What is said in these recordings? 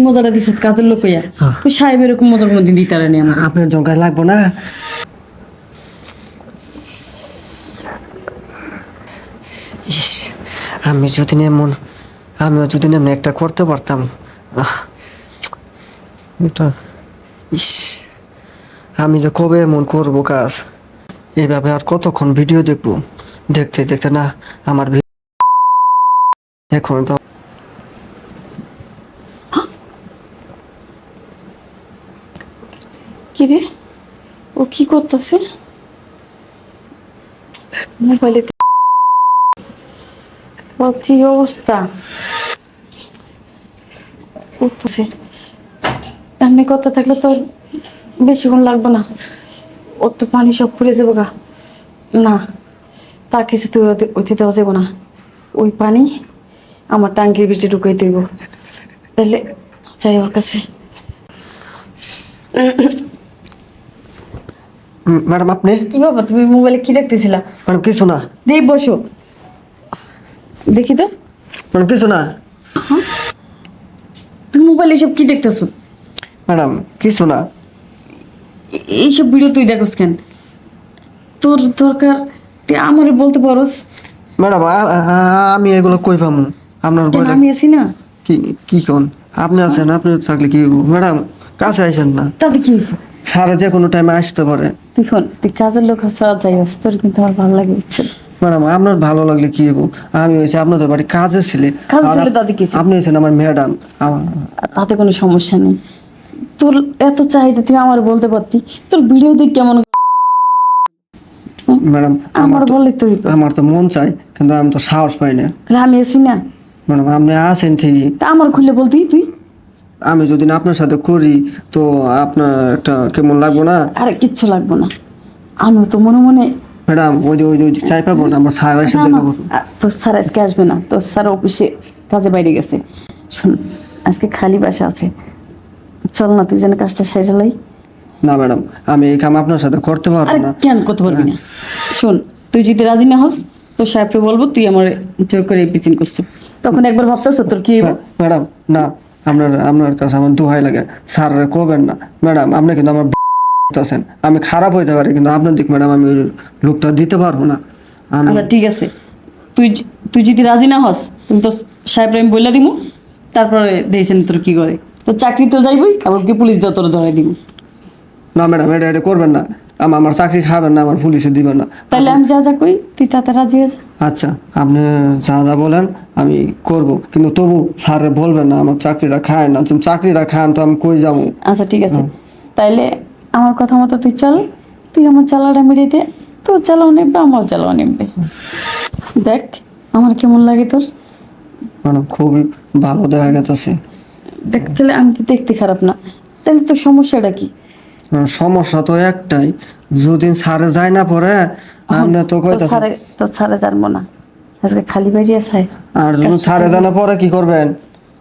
মজাটা দিছ কাজের লোক হইয়া তুই সাহেব এরকম মজা কোনোদিন দিতে পারেনি আমার। আপনার জঙ্কায় লাগবো না। ইস, আমিও যদি এমন একটা করতে পারতাম। এটা ইস, আমি যে কবে এমন করবো কাজ, এইভাবে আর কতক্ষণ ভিডিও দেখবো, দেখতে দেখতে না আমার এখন তো কি রে ও কি করতেছে মোবাইলে? কি অবস্থা করতেছে? এমনি কথা থাকলে তো বেশিক্ষণ লাগবে না, ওর তো পানি সব ফুলে যাবো গা। না তা কিছু তুই ওইতে দেওয়া যাবো না, ওই পানি আমার টাঙ্কির ভিতরে ঢুকাই দেব। তাহলে যাই ওর কাছে। ম্যাডাম আপনি কি বাবা তুমি মোবাইলে কি দেখতেছিলা? ম্যাডাম কিছু না, দেখ বসো দেখি তো। ম্যাডাম কিছু না। তুমি মোবাইলে এসব কি দেখতেছো? ম্যাডাম কিছু না। এইসব ভিডিও তুই দেখোস কেন? তোর দরকার তুই আমারে বলতে পারোস। ম্যাডাম আমি এগুলো কই পামু? আপনার কেন বলে আমি আছি না? কি কি কোন আপনি আছেন, আপনি থাকলে কি হইবো? ম্যাডাম কাছে আইসেন না, তাতে কি হয়েছে? স্যার যে কোনো টাইমে আসতে পারে। তুই কাজের লোক হচ্ছে আর যাই হোস, তোর কিন্তু আমার ভালো লাগে বুঝছো? ম্যাডাম আপনার ভালো লাগলে কি হইব? আমি হয়েছে আপনাদের বাড়ি কাজের ছেলে, কাজের আর ছেলে তাতে কি হয়েছে? আপনি হয়েছেন আমার ম্যাডাম। তাতে কোনো সমস্যা নেই। তোর এত চাহিদা তুই আমার বলতে পারতি। তোর ভিডিও দেখ কেমন। ম্যাডাম আমার বললে তুই তো আমার তো মন চাই, কিন্তু আমি তো সাহস পাই না। তাহলে আমি আছি না? ম্যাডাম আপনি আছেন ঠিকই, তা আমার খুলে বলতি তুই। আমি যদি না আপনার সাথে করি তো আপনার একটা কেমন লাগবো না? আরে কিচ্ছু লাগবে না, আমিও তো মনে মনে। ম্যাডাম ওই চাই পাবো না, আমার স্যার এসে দেখা করবো। তোর স্যার আজকে আসবে না, তোর স্যার অফিসে কাজে বাইরে গেছে। শোন আজকে খালি বাসা আছে, চল না তুই যেন কাজটা সেরে লাই। না ম্যাডাম আমি এই কাম আপনার সাথে করতে পারবো আরে না। কেন করতে পারবি না? শোন তুই যদি রাজি না হস তোর সাহেবকে বলবো তুই আমার জোর করে পিচিন করছিস, তখন একবার ভাবতেছ তোর কি হইব? ম্যাডাম না, আপনার কাছে আমার দোহাই লাগে, স্যার করবেন না। ম্যাডাম আপনি কিন্তু আমার আছেন, আমি খারাপ হইতে পারি কিন্তু আপনার দিক ম্যাডাম আমি ওই লোকটা দিতে পারবো না। আমি আচ্ছা ঠিক আছে, তুই তুই যদি রাজি না হস তুমি তো সাহেব আমি বললে দিমু, তারপরে দিয়েছেন তোর কি করে, তোর চাকরি তো যাইবই, আবার কি পুলিশ দিয়ে তোর ধরাই দিব। না ম্যাডাম এটা করবেন না, আমার চাকরি খাবেন না, আমার পুলিশে দিবেন না। তাহলে আমি যা যা করি তুই তাতে রাজি হয়ে যা। আচ্ছা আপনি যা যা বলেন আমি করব, কিন্তু তবু স্যারে বলবেন না আমার চাকরিটা খায় না। তুমি চাকরিটা খান তো আমি কই যাবো? আচ্ছা ঠিক আছে, তাইলে আমার কথা মতো তুই চল, তুই আমার চালাটা মিলিয়ে দে, তোর চালাও নেবে আমারও চালাও নেবে। দেখ আমার কেমন লাগে তোর। ম্যাডাম খুবই ভালো দেখা গেছে। দেখ তাহলে আমি তো দেখতে খারাপ না, তাহলে তোর সমস্যাটা কি? সমস্যা তো একটাই, যদি স্যারে যায় না পরে আপনি তো কইতাছেন। তোর স্যারে জানবো না, আজকে খালি বেরিয়ে আসায়। আর যদি স্যারে জানা পরে কি করবেন?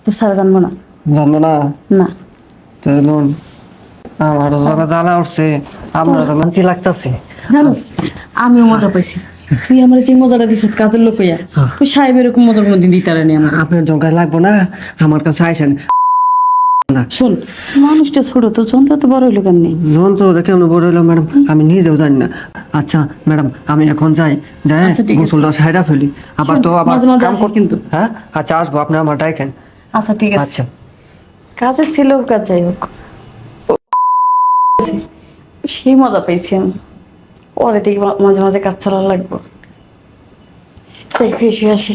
তোর স্যারে জানবো না। জানবো না? না তাহলে আমার জায়গা জ্বালা উঠছে, আপনার শান্তি লাগতেছে। জানোস আমিও মজা পাইছি, তুই আমার যে মজাটা দিছ কাজের লোক হইয়া, তুই সাহেব এরকম মজা কোনোদিন দিতে পারেনি আমার। আপনার জঙ্কায় লাগবো না, আমার কাছে আইসেন। শোন মানুষটা ছোট তো যন্ত্র তো বড় হইলো কেমনি? যন্ত্র দেখে আমি বড় হইলাম ম্যাডাম, আমি নিজেও জানি না। আচ্ছা ম্যাডাম আমি এখন যাই, আচ্ছা, ঠিক আছে। গোসলটা সাইডা ফেলি, আবার শোন, তো আবার মাঝে মাঝে কাম আসিস কিন্তু। হ্যাঁ আচ্ছা আসবো, আপনি আমার ডাইকেন। আচ্ছা ঠিক আছে, আচ্ছা কাজের ছিল কাজ যাই হোক, সেই মজা পাইছি আমি। পরে দেখি মাঝে মাঝে কাজ চালা লাগবো। যাই ফ্রেশ হয়ে আসি।